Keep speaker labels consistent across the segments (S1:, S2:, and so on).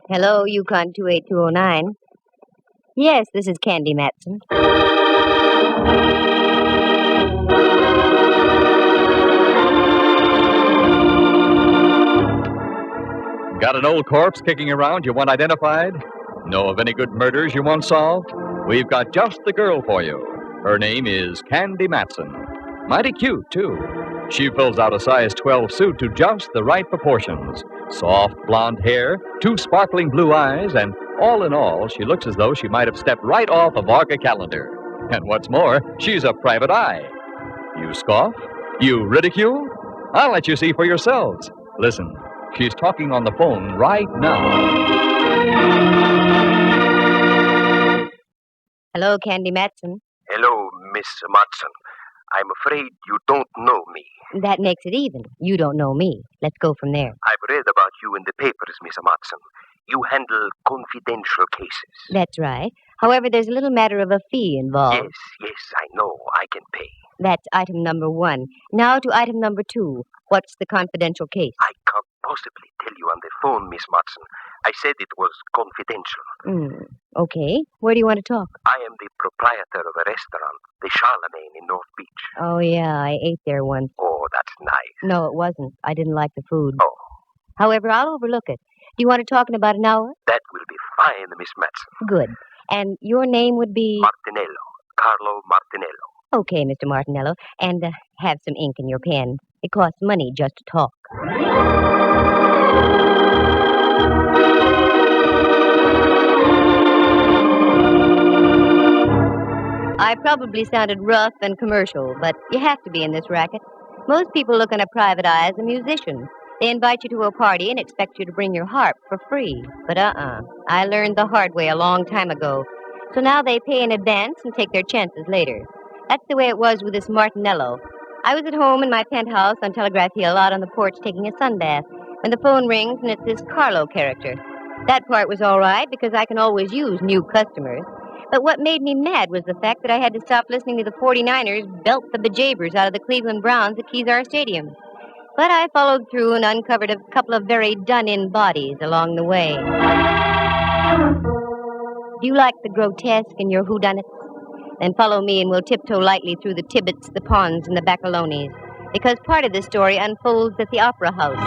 S1: Hello, Yukon 28209. Yes, this is Candy Matson.
S2: Got an old corpse kicking around you want identified? Know of any good murders you want solved? We've got just the girl for you. Her name is Candy Matson. Mighty cute, too. She fills out a size 12 suit to just the right proportions. Soft blonde hair, two sparkling blue eyes, and all in all, she looks as though she might have stepped right off a Varga calendar. And what's more, she's a private eye. You scoff? You ridicule? I'll let you see for yourselves. Listen, she's talking on the phone right now.
S1: Hello, Candy Matson.
S3: Hello, Miss Matson. I'm afraid you don't know me.
S1: That makes it even. You don't know me. Let's go from there.
S3: I've read about you in the papers, Miss Matson. You handle confidential cases.
S1: That's right. However, there's a little matter of a fee involved.
S3: Yes, I know. I can pay.
S1: That's item number 1. Now to item number 2. What's the confidential case?
S3: I can't possibly tell you on the phone, Miss Matson. I said it was confidential.
S1: Okay. Where do you want to talk?
S3: I am the proprietor of a restaurant, the Charlemagne in North Beach.
S1: Oh, yeah, I ate there once.
S3: Oh, that's nice.
S1: No, it wasn't. I didn't like the food.
S3: Oh.
S1: However, I'll overlook it. Do you want to talk in about an hour?
S3: That will be fine, Miss Matson.
S1: Good. And your name would be?
S3: Martinello. Carlo Martinello.
S1: Okay, Mr. Martinello. And have some ink in your pen. It costs money just to talk. I probably sounded rough and commercial, but you have to be in this racket. Most people look on a private eye as a musician. They invite you to a party and expect you to bring your harp for free. But I learned the hard way a long time ago. So now they pay in advance and take their chances later. That's the way it was with this Martinello. I was at home in my penthouse on Telegraph Hill out on the porch taking a sunbath when the phone rings and it's this Carlo character. That part was all right because I can always use new customers. But what made me mad was the fact that I had to stop listening to the 49ers belt the bejabers out of the Cleveland Browns at Kezar Stadium. But I followed through and uncovered a couple of very done-in bodies along the way. Do you like the grotesque in your whodunits? Then follow me and we'll tiptoe lightly through the Tibbets, the Ponds, and the Baccalonis, because part of the story unfolds at the Opera House.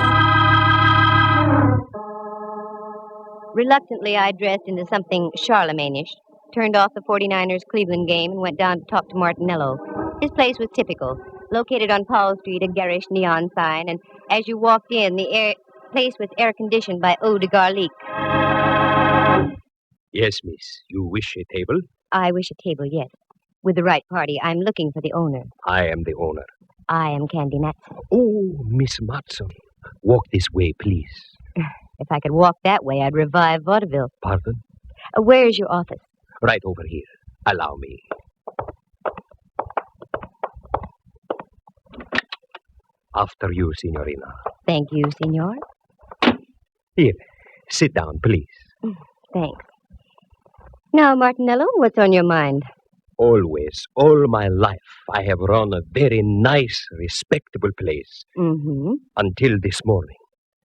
S1: Reluctantly, I dressed into something Charlemagne-ish, turned off the 49ers Cleveland game, and went down to talk to Martinello. His place was typical, located on Powell Street, a garish neon sign, and as you walked in, the place was air-conditioned by eau de garlic.
S4: Yes, miss. You wish a table?
S1: I wish a table, yes. With the right party. I'm looking for the owner.
S4: I am the owner.
S1: I am Candy Matson.
S4: Oh, Miss Matson. Walk this way, please.
S1: If I could walk that way, I'd revive vaudeville.
S4: Pardon?
S1: Where's your office?
S4: Right over here. Allow me. After you, Signorina.
S1: Thank you, senor.
S4: Here, sit down, please.
S1: Thanks. Now, Martinello, what's on your mind?
S4: Always, all my life, I have run a very nice, respectable place.
S1: Mm-hmm.
S4: Until this morning.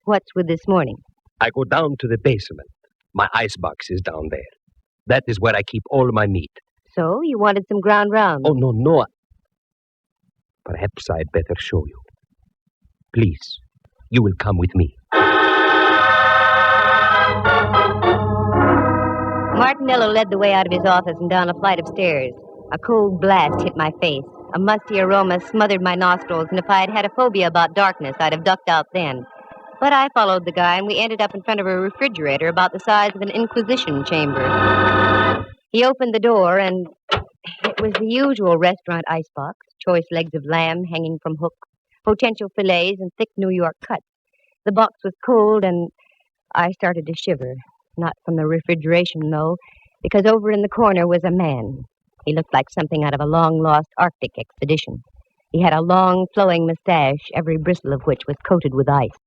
S1: What's with this morning?
S4: I go down to the basement. My icebox is down there. That is where I keep all my meat.
S1: So, you wanted some ground round?
S4: Oh, no. Perhaps I'd better show you. Please, you will come with me.
S1: Martinello led the way out of his office and down a flight of stairs. A cold blast hit my face. A musty aroma smothered my nostrils, and if I had had a phobia about darkness, I'd have ducked out then. But I followed the guy, and we ended up in front of a refrigerator about the size of an Inquisition chamber. He opened the door, and it was the usual restaurant icebox, choice legs of lamb hanging from hooks, potential fillets, and thick New York cuts. The box was cold, and I started to shiver. Not from the refrigeration, though, because over in the corner was a man. He looked like something out of a long-lost Arctic expedition. He had a long, flowing mustache, every bristle of which was coated with ice.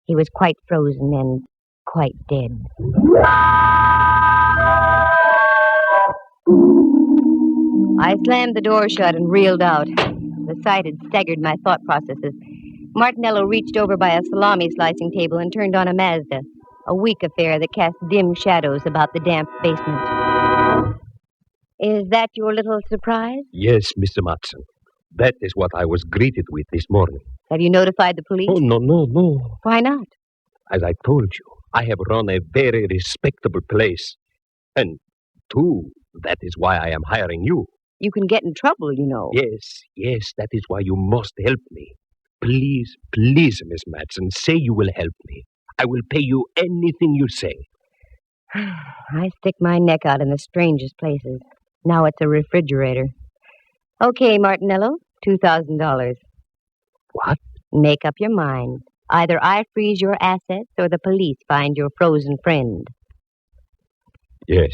S1: He was quite frozen and quite dead. I slammed the door shut and reeled out. The sight had staggered my thought processes. Martinello reached over by a salami slicing table and turned on a Mazda. A weak affair that cast dim shadows about the damp basement. Is that your little surprise?
S4: Yes, Mr. Matson. That is what I was greeted with this morning.
S1: Have you notified the police?
S4: Oh, no.
S1: Why not?
S4: As I told you, I have run a very respectable place. And, too, that is why I am hiring you.
S1: You can get in trouble, you know.
S4: Yes, that is why you must help me. Please, Miss Matson, say you will help me. I will pay you anything you say.
S1: I stick my neck out in the strangest places. Now it's a refrigerator. Okay, Martinello, $2,000.
S4: What?
S1: Make up your mind. Either I freeze your assets or the police find your frozen friend.
S4: Yes.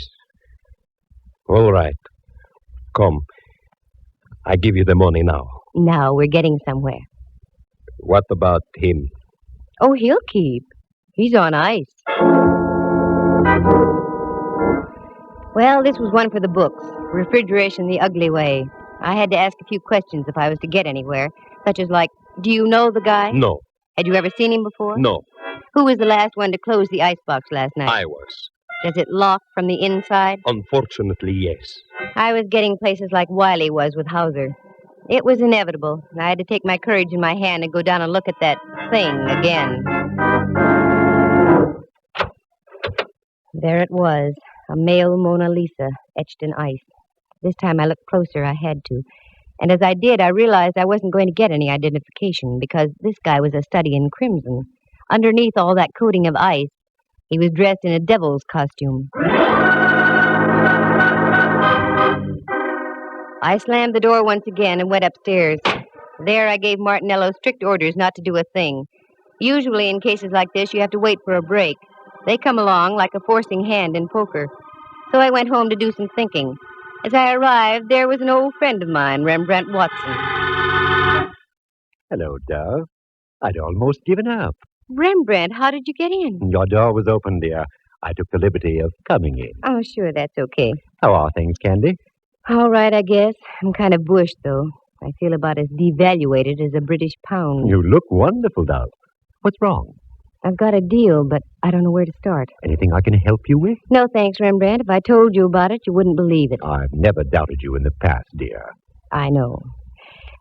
S4: All right. Come. I give you the money now.
S1: Now we're getting somewhere.
S4: What about him?
S1: Oh, he'll keep. He's on ice. Well, this was one for the books. Refrigeration the ugly way. I had to ask a few questions if I was to get anywhere, such as like, do you know the guy?
S4: No.
S1: Had you ever seen him before?
S4: No.
S1: Who was the last one to close the icebox last night?
S4: I was.
S1: Does it lock from the inside?
S4: Unfortunately, yes.
S1: I was getting places like Wiley was with Hauser. It was inevitable. I had to take my courage in my hand and go down and look at that thing again. There it was, a male Mona Lisa etched in ice. This time I looked closer, I had to. And as I did, I realized I wasn't going to get any identification because this guy was a study in crimson. Underneath all that coating of ice, he was dressed in a devil's costume. I slammed the door once again and went upstairs. There I gave Martinello strict orders not to do a thing. Usually in cases like this, you have to wait for a break. They come along like a forcing hand in poker. So I went home to do some thinking. As I arrived, there was an old friend of mine, Rembrandt Watson.
S5: Hello, Dove. I'd almost given up.
S1: Rembrandt, how did you get in?
S5: Your door was open, dear. I took the liberty of coming in.
S1: Oh, sure, that's okay.
S5: How are things, Candy?
S1: All right, I guess. I'm kind of bushed, though. I feel about as devaluated as a British pound.
S5: You look wonderful, Dove. What's wrong?
S1: I've got a deal, but I don't know where to start.
S5: Anything I can help you with?
S1: No, thanks, Rembrandt. If I told you about it, you wouldn't believe it.
S5: I've never doubted you in the past, dear.
S1: I know.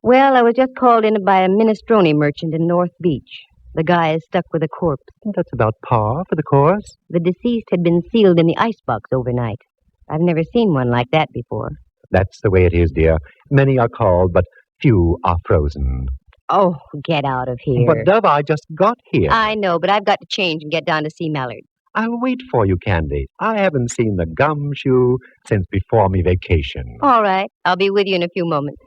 S1: Well, I was just called in by a minestrone merchant in North Beach. The guy is stuck with a corpse.
S5: That's about par for the course.
S1: The deceased had been sealed in the icebox overnight. I've never seen one like that before.
S5: That's the way it is, dear. Many are called, but few are frozen.
S1: Oh, get out of here.
S5: But, Dove, I just got here.
S1: I know, but I've got to change and get down to see Mallard.
S5: I'll wait for you, Candy. I haven't seen the gumshoe since before me vacation.
S1: All right. I'll be with you in a few moments.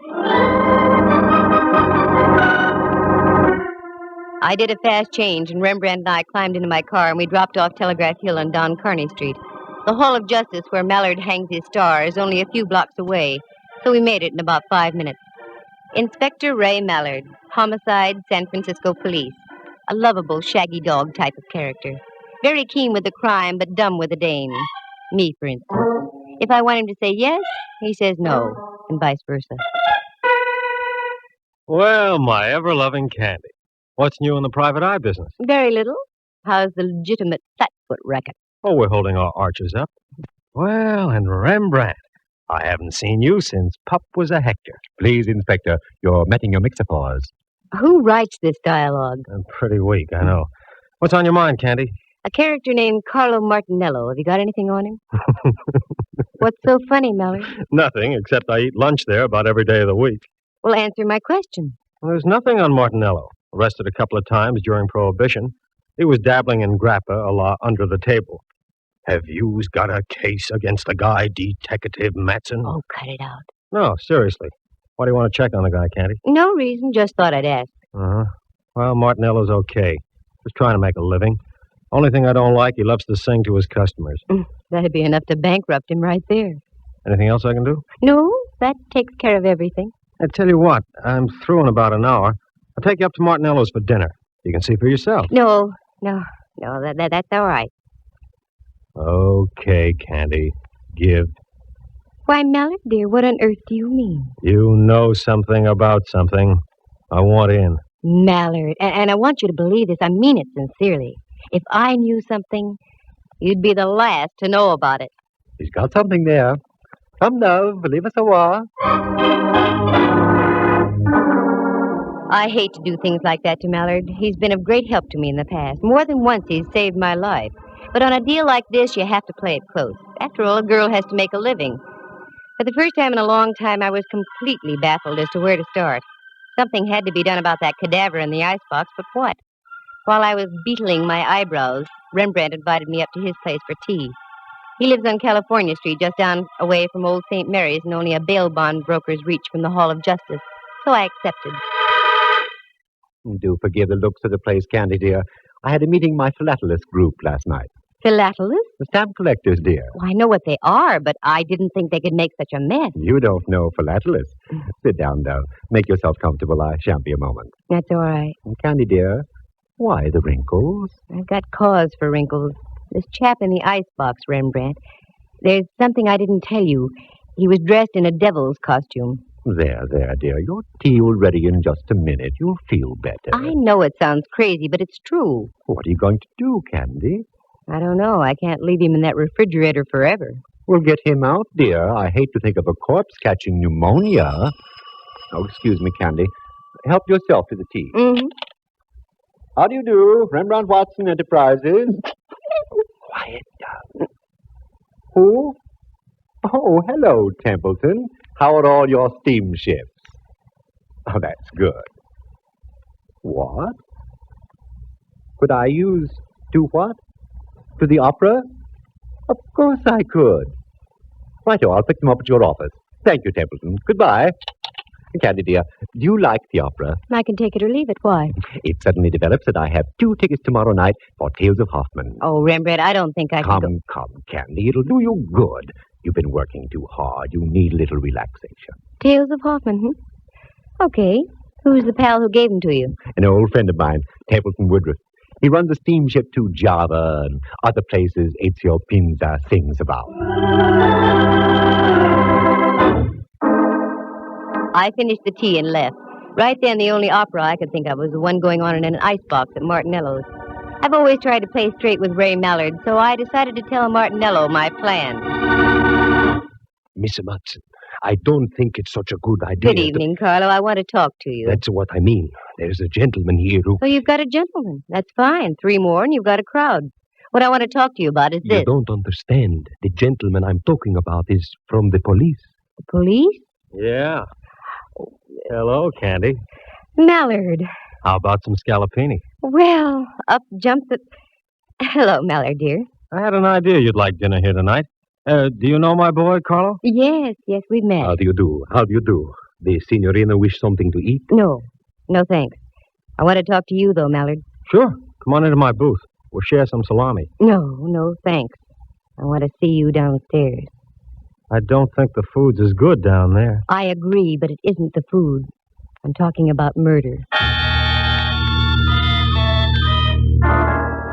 S1: I did a fast change, and Rembrandt and I climbed into my car, and we dropped off Telegraph Hill on Don Kearney Street. The Hall of Justice, where Mallard hangs his star, is only a few blocks away, so we made it in about 5 minutes. Inspector Ray Mallard, Homicide, San Francisco Police. A lovable, shaggy dog type of character. Very keen with the crime, but dumb with the Dane. Me, for instance. If I want him to say yes, he says no, and vice versa.
S6: Well, my ever-loving Candy. What's new in the private eye business?
S1: Very little. How's the legitimate flatfoot racket?
S6: Oh, we're holding our arches up. Well, and Rembrandt, I haven't seen you since Pup was a Hector.
S5: Please, Inspector, you're metting your mixer-paws.
S1: Who writes this dialogue?
S6: I'm pretty weak, I know. What's on your mind, Candy?
S1: A character named Carlo Martinello. Have you got anything on him? What's so funny, Mallard?
S6: Nothing, except I eat lunch there about every day of the week.
S1: Well, answer my question.
S6: Well, there's nothing on Martinello. Arrested a couple of times during Prohibition. He was dabbling in grappa a la under the table. Have yous got a case against the guy, Detective Matson?
S1: Oh, cut it out.
S6: No, seriously. Why do you want to check on the guy, Candy?
S1: No reason, just thought I'd ask.
S6: Uh-huh. Well, Martinello's okay. Just trying to make a living. Only thing I don't like, he loves to sing to his customers.
S1: That'd be enough to bankrupt him right there.
S6: Anything else I can do?
S1: No, that takes care of everything.
S6: I tell you what, I'm through in about an hour. I'll take you up to Martinello's for dinner. You can see for yourself.
S1: No, that's all right.
S6: Okay, Candy. Give.
S1: Why, Mallard, dear, what on earth do you mean?
S6: You know something about something. I want in.
S1: Mallard, and I want you to believe this. I mean it sincerely. If I knew something, you'd be the last to know about it.
S5: He's got something there. Come now, leave us a while.
S1: I hate to do things like that to Mallard. He's been of great help to me in the past. More than once he's saved my life. But on a deal like this, you have to play it close. After all, a girl has to make a living. For the first time in a long time, I was completely baffled as to where to start. Something had to be done about that cadaver in the icebox, but what? While I was beetling my eyebrows, Rembrandt invited me up to his place for tea. He lives on California Street, just down away from Old St. Mary's, and only a bail bond broker's reach from the Hall of Justice. So I accepted.
S5: Do forgive the looks of the place, Candy, dear. I had a meeting my philatelist group last night.
S1: Philatelist?
S5: The stamp collectors, dear.
S1: Well, I know what they are, but I didn't think they could make such a mess.
S5: You don't know philatelists. Sit down, though. Make yourself comfortable. I shan't be a moment.
S1: That's all right.
S5: Candy, dear, why the wrinkles?
S1: I've got cause for wrinkles. This chap in the icebox, Rembrandt. There's something I didn't tell you. He was dressed in a devil's costume.
S5: There, dear. Your tea will ready in just a minute. You'll feel better.
S1: I know it sounds crazy, but it's true.
S5: What are you going to do, Candy?
S1: I don't know. I can't leave him in that refrigerator forever.
S5: We'll get him out, dear. I hate to think of a corpse catching pneumonia. Oh, excuse me, Candy. Help yourself to the tea.
S1: Mm-hmm.
S5: How do you do, Rembrandt Watson Enterprises? Quiet down. Who? Oh, hello, Templeton. How are all your steamships? Oh, that's good. What? Could I use to what? To the opera? Of course I could. Righto, I'll pick them up at your office. Thank you, Templeton. Goodbye. Candy, dear, do you like the opera?
S1: I can take it or leave it. Why?
S5: It suddenly develops that I have 2 tickets tomorrow night for Tales of Hoffman.
S1: Oh, Rembrandt, I don't think I can go.
S5: Come, Candy. It'll do you good. You've been working too hard. You need a little relaxation.
S1: Tales of Hoffman, Okay. Who's the pal who gave them to you?
S5: An old friend of mine, Templeton Woodruff. He runs a steamship to Java and other places Ezio Pinza sings about.
S1: I finished the tea and left. Right then, the only opera I could think of was the one going on in an icebox at Martinello's. I've always tried to play straight with Ray Mallard, so I decided to tell Martinello my plan.
S4: Miss Matson, I don't think it's such a good idea.
S1: Good evening, Carlo. I want to talk to you.
S4: That's what I mean. There's a gentleman here who...
S1: Oh, you've got a gentleman. That's fine. 3 more and you've got a crowd. What I want to talk to you about is this.
S4: You don't understand. The gentleman I'm talking about is from the police.
S1: The police?
S6: Yeah. Hello, Candy.
S1: Mallard.
S6: How about some scallopini?
S1: Well, up jumps the... Hello, Mallard, dear.
S6: I had an idea you'd like dinner here tonight. Do you know my boy, Carlo?
S1: Yes, we've met.
S4: How do you do? The signorina wish something to eat?
S1: No, thanks. I want to talk to you, though, Mallard.
S6: Sure. Come on into my booth. We'll share some salami.
S1: No, thanks. I want to see you downstairs.
S6: I don't think the food's as good down there.
S1: I agree, but it isn't the food. I'm talking about murder.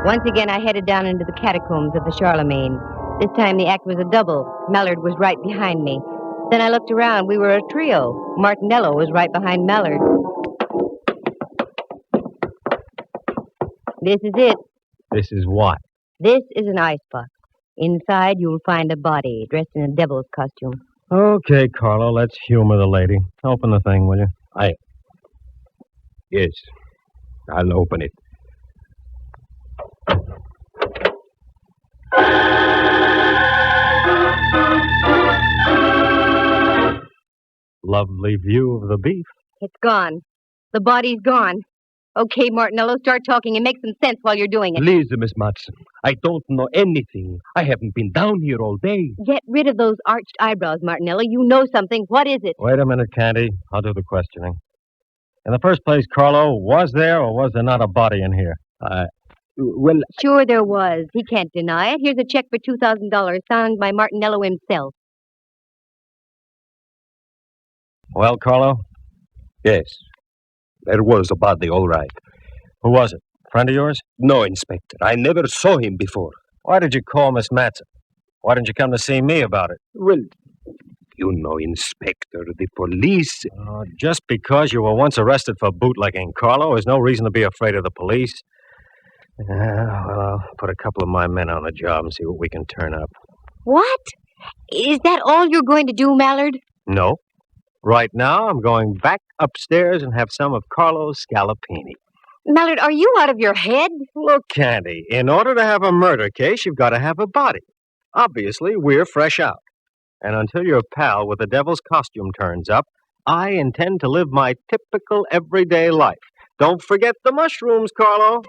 S1: Once again, I headed down into the catacombs of the Charlemagne. This time the act was a double. Mallard was right behind me. Then I looked around. We were a trio. Martinello was right behind Mallard. This is it.
S6: This is what?
S1: This is an icebox. Inside, you'll find a body dressed in a devil's costume.
S6: Okay, Carlo, let's humor the lady. Open the thing, will you?
S4: Yes, I'll open it.
S6: Lovely view of the beef.
S1: It's gone. The body's gone. Okay, Martinello, start talking and make some sense while you're doing it.
S4: Please, Miss Matson, I don't know anything. I haven't been down here all day.
S1: Get rid of those arched eyebrows, Martinello. You know something. What is it?
S6: Wait a minute, Candy. I'll do the questioning. In the first place, Carlo, was there or was there not a body in here?
S4: Well...
S1: Sure there was. He can't deny it. Here's a check for $2,000 signed by Martinello himself.
S6: Well, Carlo?
S4: Yes, there was a body, all right.
S6: Who was it? Friend of yours?
S4: No, Inspector. I never saw him before.
S6: Why did you call Miss Matson? Why didn't you come to see me about it?
S4: Well, you know, Inspector, the police...
S6: Just because you were once arrested for bootlegging, Carlo, is no reason to be afraid of the police. Yeah, well, I'll put a couple of my men on the job and see what we can turn up.
S1: What? Is that all you're going to do, Mallard?
S6: No. Right now, I'm going back upstairs and have some of Carlo's scallopini.
S1: Mallard, are you out of your head?
S6: Look, Candy, in order to have a murder case, you've got to have a body. Obviously, we're fresh out. And until your pal with the devil's costume turns up, I intend to live my typical everyday life. Don't forget the mushrooms, Carlo.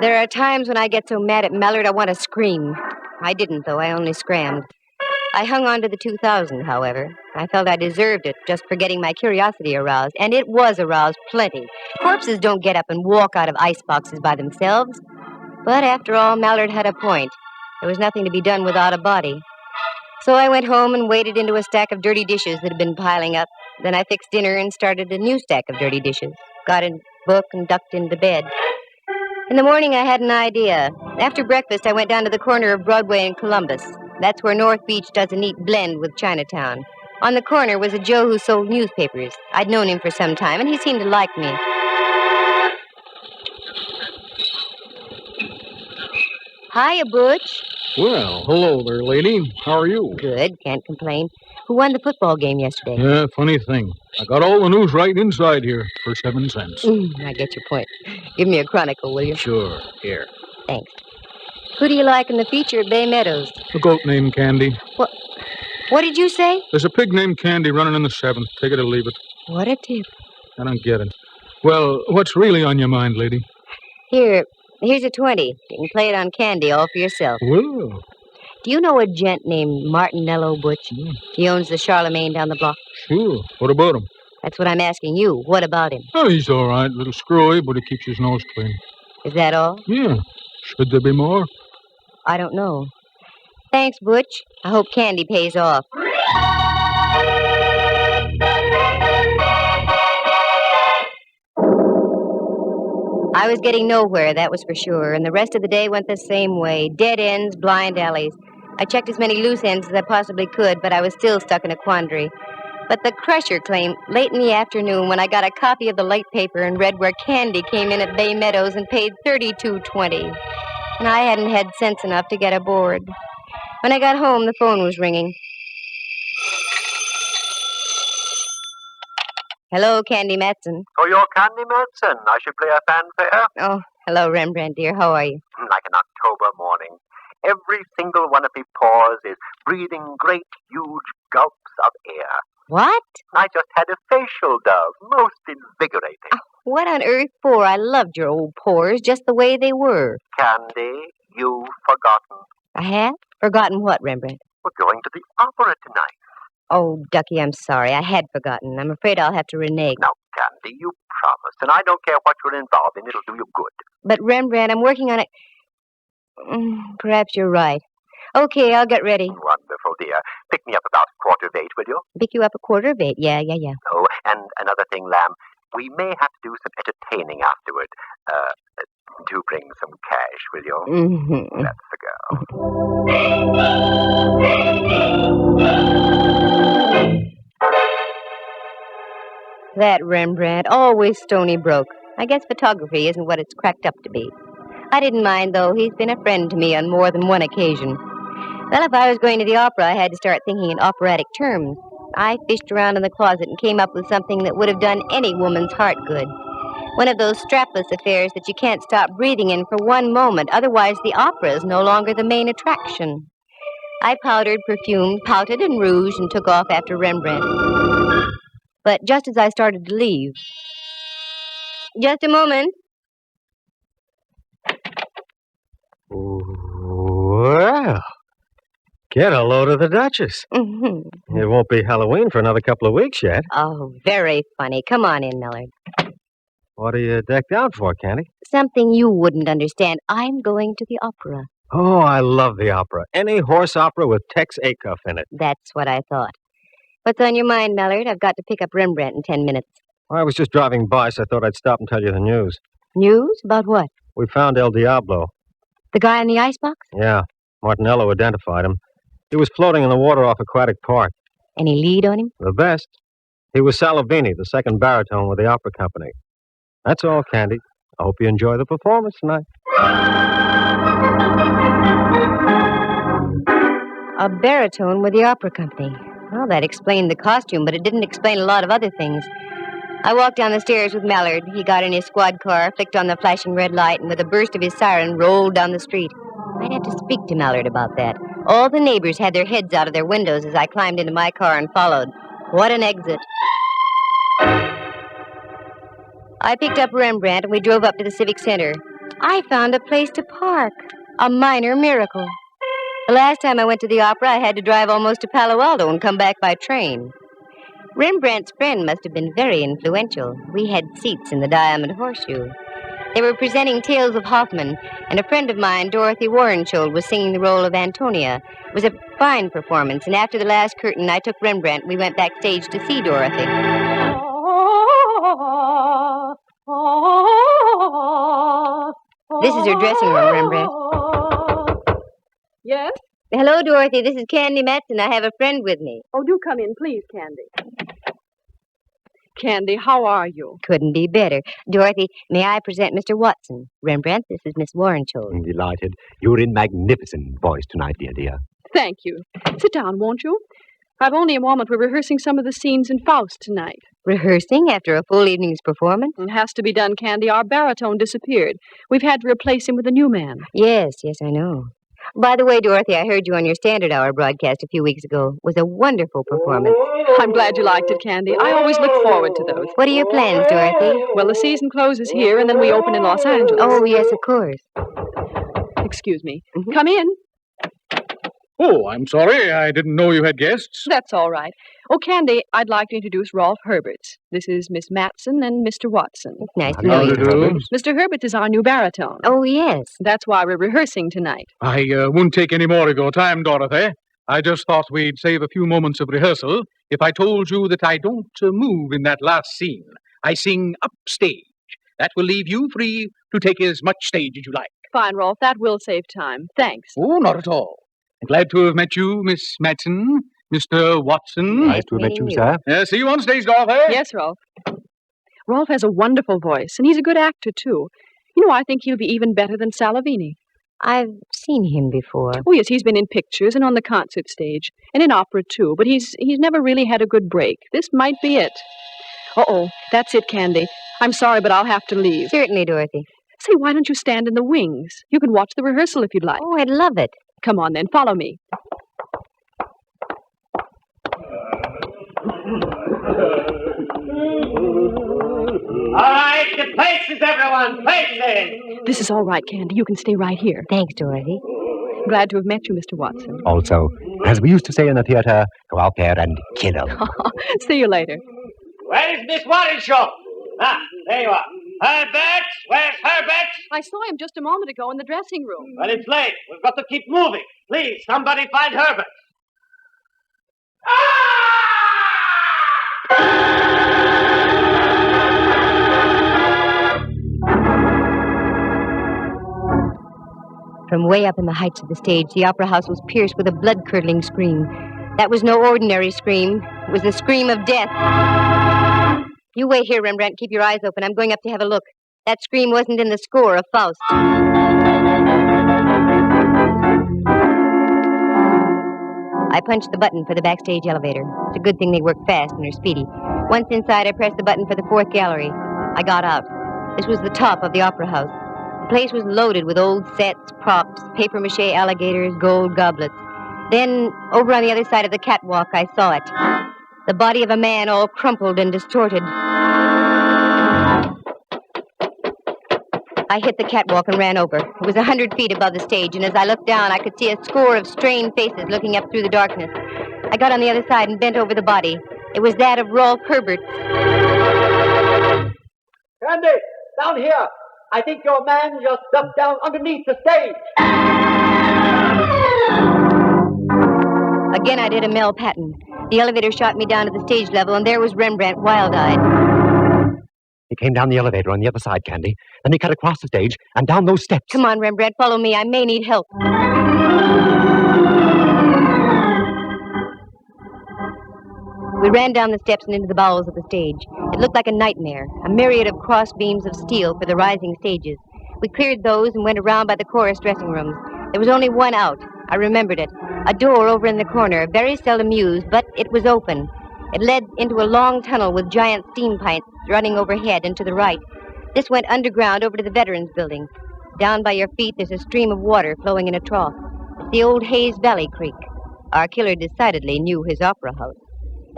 S1: There are times when I get so mad at Mallard I want to scream. I didn't, though. I only scrammed. I hung on to the 2,000, however. I felt I deserved it just for getting my curiosity aroused, and it was aroused plenty. Corpses don't get up and walk out of iceboxes by themselves. But after all, Mallard had a point. There was nothing to be done without a body. So I went home and waded into a stack of dirty dishes that had been piling up. Then I fixed dinner and started a new stack of dirty dishes. Got a book and ducked into bed. In the morning, I had an idea. After breakfast, I went down to the corner of Broadway and Columbus. That's where North Beach does a neat blend with Chinatown. On the corner was a Joe who sold newspapers. I'd known him for some time, and he seemed to like me. Hiya, Butch.
S7: Well, hello there, lady. How are you?
S1: Good, can't complain. Who won the football game yesterday?
S7: Yeah, funny thing. I got all the news right inside here for 7 cents.
S1: I get your point. Give me a chronicle, will you?
S7: Sure, here.
S1: Thanks. Who do you like in the feature at Bay Meadows?
S7: A goat named Candy.
S1: What did you say?
S7: There's a pig named Candy running in the 7th. Take it or leave it.
S1: What a tip.
S7: I don't get it. Well, what's really on your mind, lady?
S1: Here's a 20. You can play it on Candy all for yourself.
S7: Well,
S1: Do you know a gent named Martinello, Butch? He owns the Charlemagne down the block.
S7: sure. What about him?
S1: That's what I'm asking you. What about him?
S7: Oh, he's all right. Little screwy, but he keeps his nose clean.
S1: Is that all?
S7: Yeah. Should there be more?
S1: I don't know. Thanks, Butch. I hope Candy pays off. I was getting nowhere, that was for sure, and the rest of the day went the same way. Dead ends, blind alleys. I checked as many loose ends as I possibly could, but I was still stuck in a quandary. But the Crusher claimed late in the afternoon when I got a copy of the late paper and read where Candy came in at Bay Meadows and paid $32.20. And I hadn't had sense enough to get aboard. When I got home, the phone was ringing. Hello, Candy Matson.
S3: For your Candy Matson, I should play a fanfare.
S1: Oh, hello, Rembrandt, dear. How are you?
S3: Like an October morning. Every single one of me pores is breathing great, huge gulps of air.
S1: What?
S3: I just had a facial dove, most invigorating.
S1: What on earth for? I loved your old pores just the way they were.
S3: Candy, you've forgotten.
S1: I have? Forgotten what, Rembrandt?
S3: We're going to the opera tonight.
S1: Oh, Ducky, I'm sorry. I had forgotten. I'm afraid I'll have to renege.
S3: Now, Candy, you promised, and I don't care what you're involved in. It'll do you good.
S1: But, Rembrandt, I'm working on it. Perhaps you're right. Okay, I'll get ready.
S3: Wonderful, dear. Pick me up about 7:45, will you?
S1: Pick you up 7:15. Yeah.
S3: Oh, and another thing, Lamb. We may have to do some entertaining afterward. Do bring some cash, will you?
S1: Mm-hmm.
S3: That's the girl.
S1: That Rembrandt, always stony broke. I guess photography isn't what it's cracked up to be. I didn't mind, though. He's been a friend to me on more than one occasion. Well, if I was going to the opera, I had to start thinking in operatic terms. I fished around in the closet and came up with something that would have done any woman's heart good. One of those strapless affairs that you can't stop breathing in for one moment, otherwise the opera is no longer the main attraction. I powdered, perfumed, pouted, and rouged and took off after Rembrandt. But just as I started to leave... Just a moment.
S6: Well, get a load of the Duchess.
S1: Mm-hmm.
S6: It won't be Halloween for another couple of weeks yet.
S1: Oh, very funny. Come on in, Millard.
S6: What are you decked out for, Candy?
S1: Something you wouldn't understand. I'm going to the opera.
S6: Oh, I love the opera. Any horse opera with Tex Acuff in it.
S1: That's what I thought. What's on your mind, Millard? I've got to pick up Rembrandt in 10 minutes.
S6: Well, I was just driving by, so I thought I'd stop and tell you the news.
S1: News? About what?
S6: We found El Diablo.
S1: The guy in the icebox?
S6: Yeah, Martinello identified him. He was floating in the water off Aquatic Park.
S1: Any lead on him?
S6: The best. He was Salavini, the second baritone with the opera company. That's all, Candy. I hope you enjoy the performance tonight.
S1: A baritone with the opera company. Well, that explained the costume, but it didn't explain a lot of other things. I walked down the stairs with Mallard. He got in his squad car, flicked on the flashing red light, and with a burst of his siren, rolled down the street. I'd have to speak to Mallard about that. All the neighbors had their heads out of their windows as I climbed into my car and followed. What an exit. I picked up Rembrandt and we drove up to the Civic Center. I found a place to park. A minor miracle. The last time I went to the opera, I had to drive almost to Palo Alto and come back by train. Rembrandt's friend must have been very influential. We had seats in the Diamond Horseshoe. They were presenting Tales of Hoffmann, and a friend of mine, Dorothy Warrenschold, was singing the role of Antonia. It was a fine performance, and after the last curtain, I took Rembrandt. We went backstage to see Dorothy. This is her dressing room, Rembrandt.
S8: Yes?
S1: Hello, Dorothy. This is Candy Matson. I have a friend with me.
S8: Oh, do come in, please, Candy. Candy, how are you?
S1: Couldn't be better. Dorothy, may I present Mr. Watson? Rembrandt, this is Miss Warrenschold.
S5: I'm delighted. You're in magnificent voice tonight, dear.
S8: Thank you. Sit down, won't you? I've only a moment. We're rehearsing some of the scenes in Faust tonight.
S1: Rehearsing after a full evening's performance?
S8: It has to be done, Candy. Our baritone disappeared. We've had to replace him with a new man.
S1: Yes, I know. By the way, Dorothy, I heard you on your Standard Hour broadcast a few weeks ago. It was a wonderful performance.
S8: I'm glad you liked it, Candy. I always look forward to those.
S1: What are your plans, Dorothy?
S8: Well, the season closes here, and then we open in Los Angeles.
S1: Oh, yes, of course.
S8: Excuse me. Come in.
S7: Oh, I'm sorry. I didn't know you had guests.
S8: That's all right. Oh, Candy, I'd like to introduce Rolf Herberts. This is Miss Matson and Mr. Watson.
S1: It's nice to know you.
S8: Mr. Herberts is our new baritone.
S1: Oh, yes.
S8: That's why we're rehearsing tonight.
S7: I won't take any more of your time, Dorothy. I just thought we'd save a few moments of rehearsal if I told you that I don't move in that last scene. I sing upstage. That will leave you free to take as much stage as you like.
S8: Fine, Rolf. That will save time. Thanks.
S7: Oh, not at all. Glad to have met you, Miss Matson, Mr. Watson.
S5: Nice to have met you, sir.
S7: See you on stage, Dorothy.
S8: Yes, Rolf. Rolf has a wonderful voice, and he's a good actor, too. You know, I think he'll be even better than Salavini.
S1: I've seen him before.
S8: Oh, yes, he's been in pictures and on the concert stage, and in opera, too, but he's never really had a good break. This might be it. Uh-oh, that's it, Candy. I'm sorry, but I'll have to leave.
S1: Certainly, Dorothy.
S8: Say, why don't you stand in the wings? You can watch the rehearsal if you'd like.
S1: Oh, I'd love it.
S8: Come on, then. Follow me.
S9: All right, the places, everyone. Places.
S8: This is all right, Candy. You can stay right here.
S1: Thanks, Dorothy.
S8: Glad to have met you, Mr. Watson.
S5: Also, as we used to say in the theater, go out there and kill 'em.
S8: See you later.
S9: Where is Miss Warrenshaw? Ah, there you are. Herbert! Where's Herbert?
S8: I saw him just a moment ago in the dressing room.
S9: Well, it's late. We've got to keep moving. Please, somebody find Herbert.
S1: From way up in the heights of the stage, the opera house was pierced with a blood-curdling scream. That was no ordinary scream. It was the scream of death. You wait here, Rembrandt. Keep your eyes open. I'm going up to have a look. That scream wasn't in the score of Faust. I punched the button for the backstage elevator. It's a good thing they work fast and are speedy. Once inside, I pressed the button for the fourth gallery. I got out. This was the top of the opera house. The place was loaded with old sets, props, papier-mâché alligators, gold goblets. Then, over on the other side of the catwalk, I saw it. The body of a man all crumpled and distorted. I hit the catwalk and ran over. It was 100 feet above the stage, and as I looked down, I could see a score of strained faces looking up through the darkness. I got on the other side and bent over the body. It was that of Rolf Herbert.
S9: Candy, down here. I think your man just dumped down underneath the stage.
S1: Again, I did a Mel Patton. The elevator shot me down to the stage level, and there was Rembrandt, wild-eyed.
S5: He came down the elevator on the other side, Candy. Then he cut across the stage and down those steps.
S1: Come on, Rembrandt, follow me. I may need help. We ran down the steps and into the bowels of the stage. It looked like a nightmare, a myriad of cross beams of steel for the rising stages. We cleared those and went around by the chorus dressing rooms. There was only one out. I remembered it. A door over in the corner, very seldom used, but it was open. It led into a long tunnel with giant steam pipes running overhead and to the right. This went underground over to the Veterans Building. Down by your feet, there's a stream of water flowing in a trough. It's the old Hayes Valley Creek. Our killer decidedly knew his opera house.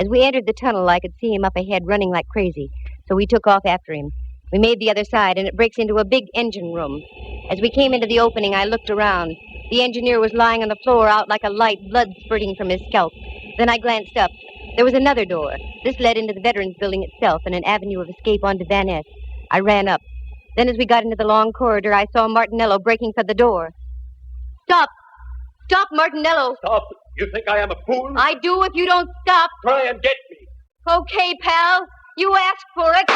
S1: As we entered the tunnel, I could see him up ahead running like crazy, so we took off after him. We made the other side, and it breaks into a big engine room. As we came into the opening, I looked around. The engineer was lying on the floor out like a light, blood spurting from his scalp. Then I glanced up. There was another door. This led into the Veterans Building itself and an avenue of escape onto Van Ness. I ran up. Then as we got into the long corridor, I saw Martinello breaking for the door. Stop! Stop, Martinello!
S4: Stop! You think I am a fool?
S1: I do if you don't stop.
S4: Try and get me.
S1: Okay, pal. You asked for it.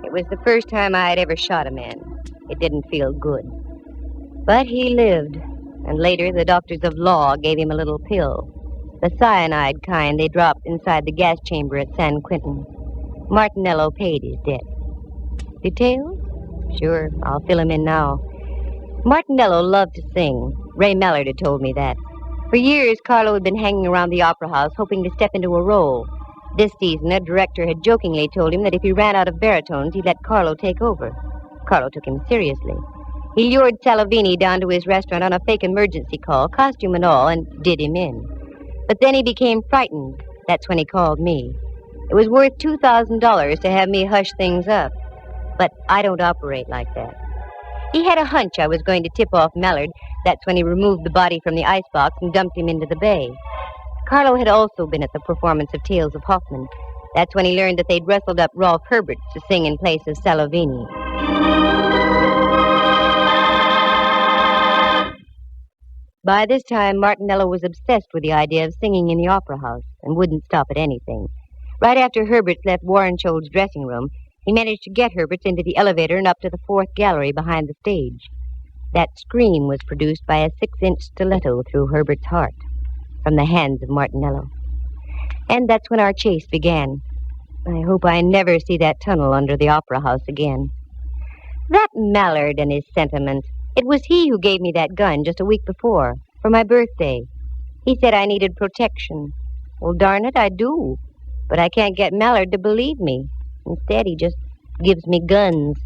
S1: It was the first time I had ever shot a man. It didn't feel good. But he lived, and later the doctors of law gave him a little pill. The cyanide kind they dropped inside the gas chamber at San Quentin. Martinello paid his debt. Details? Sure, I'll fill him in now. Martinello loved to sing. Ray Mallard had told me that. For years, Carlo had been hanging around the opera house hoping to step into a role. This season, a director had jokingly told him that if he ran out of baritones, he'd let Carlo take over. Carlo took him seriously. He lured Salavini down to his restaurant on a fake emergency call, costume and all, and did him in. But then he became frightened. That's when he called me. It was worth $2,000 to have me hush things up. But I don't operate like that. He had a hunch I was going to tip off Mallard. That's when he removed the body from the icebox and dumped him into the bay. Carlo had also been at the performance of Tales of Hoffman. That's when he learned that they'd rustled up Rolf Herberts to sing in place of Salavini. By this time, Martinello was obsessed with the idea of singing in the opera house and wouldn't stop at anything. Right after Herberts left Warrenshold's dressing room, he managed to get Herberts into the elevator and up to the fourth gallery behind the stage. That scream was produced by a 6-inch stiletto through Herbert's heart from the hands of Martinello. And that's when our chase began. I hope I never see that tunnel under the opera house again. That Mallard and his sentiments. It was he who gave me that gun just a week before, for my birthday. He said I needed protection. Well, darn it, I do. But I can't get Mallard to believe me. Instead, he just gives me guns.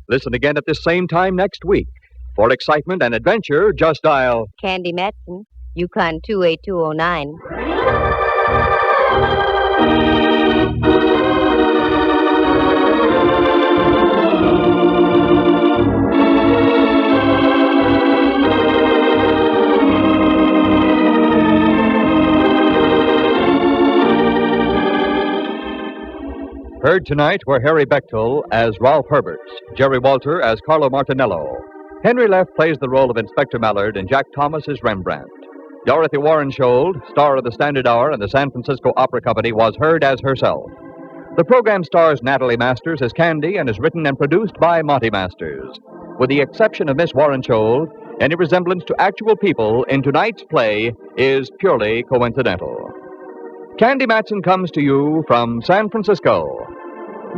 S2: Listen again at this same time next week. For excitement and adventure, just dial
S1: Candy Matson, Yukon 28209.
S2: Heard tonight were Harry Bechtel as Ralph Herberts, Jerry Walter as Carlo Martinello. Henry Leff plays the role of Inspector Mallard, and Jack Thomas is Rembrandt. Dorothy Warrenshold, star of the Standard Hour and the San Francisco Opera Company, was heard as herself. The program stars Natalie Masters as Candy and is written and produced by Monty Masters. With the exception of Miss Warrenshold, any resemblance to actual people in tonight's play is purely coincidental. Candy Matson comes to you from San Francisco.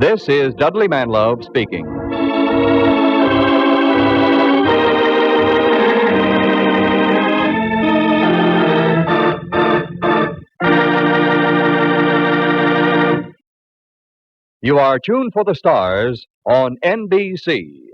S2: This is Dudley Manlove speaking. You are tuned for the stars on NBC.